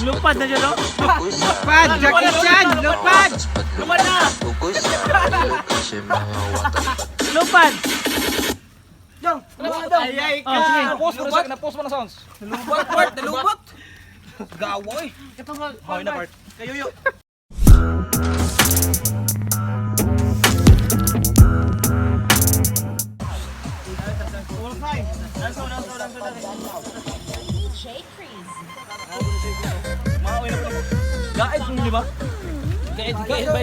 Lupad na dyan, no? Lupad! Jackie Chan! Lupad! Lupad na! Lupad! Jong! Ayay ka! Oh, sige. Napos mo na sounds. Nalubot, Bart! Nalubot! Gawa eh! Ito nga. Okay na, Bart. Kayo yun. Gait mo, di ba? Gait ba?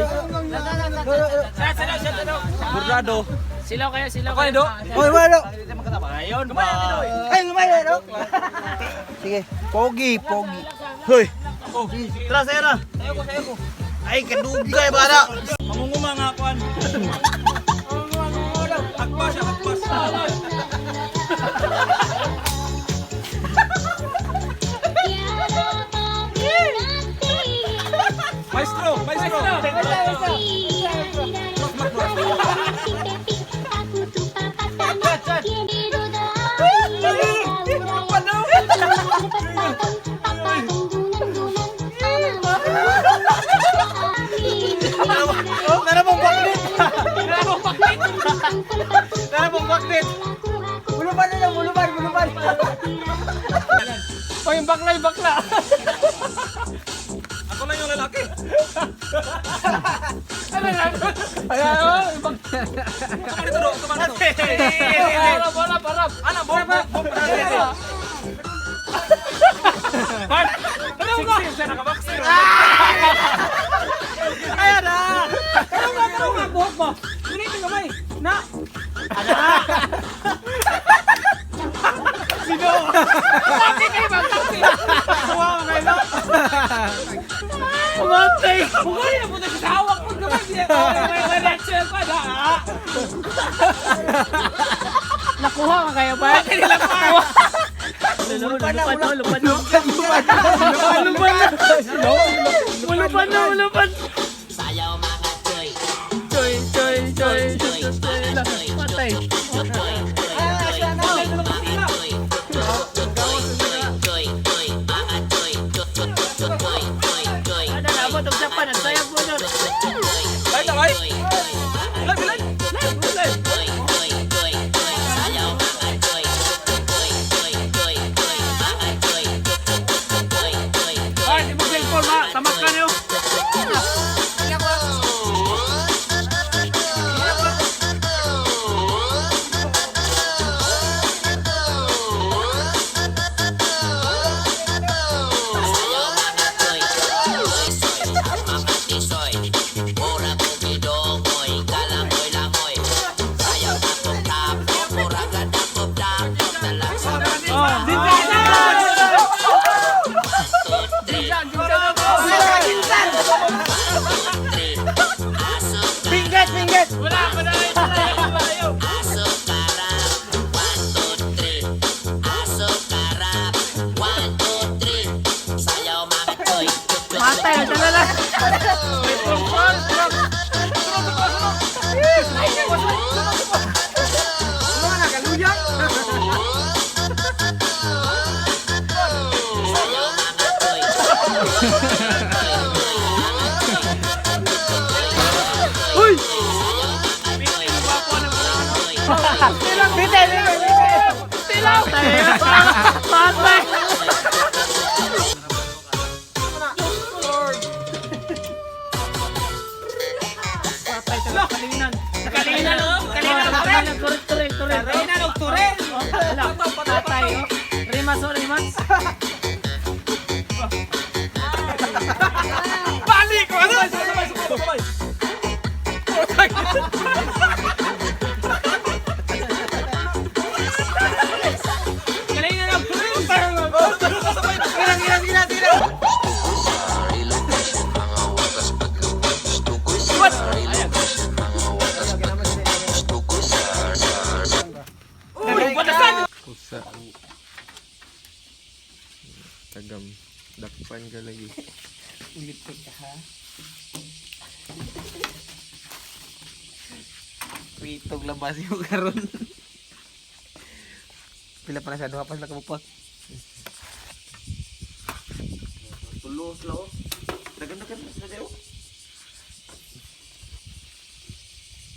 Burrado. Silaw kayo, silaw Ako, Edo. Hoy, Mano! Ayun ba? Ay, lumayan, no? Sige, pogi. Hoy! Tara, sa'yo na. Sa'yo ko. Ay, kadugay ba na? Mangunguma nga, Kwan. Hakpas siya, hakpas. Maestro! Narabong baklit! Buluban na lang, buluban! O, yung bakla. Ako lang yung lalaki. Ano yan? Ayan, o, yung bakla. Tumanito. Parap. Ano, bom. Bart! Siksik siya, nakabaksir. Ayan na! Karo nga, buhok mo. Gunito kamay. Na. Sino? Bakit kayo magkakti? Kuha ka kayo na. Umantay! Bukay na punta sa hawak mo naman. May reaction pa na. Nakuha ka kayo ba? Bakit nila kuha? Lupad na. Sayaw mga choy. Choy. Patay. Ano na ba itong sapan? Ang sayang po nun. Ay, takay. Bilan. Ay, di mo cellphone ma. Tamak ka niyo. Pinggit! Wala. Matay, dala lang. Silaw! Patay! Patay sa kalinan. Kalinan, turin. Kalinan o turin. Patay, oh. Rimas. Balik! Sabay. Kalinan ang turin. Tirang. Pusa. Tagam. Dakpan ka lagi. Ulipit ka ha? Pitog labas yung karon. Pila pa na siya, 2 pa sila kabupot. Tulos lao. Dagan-dagan na sila dayo.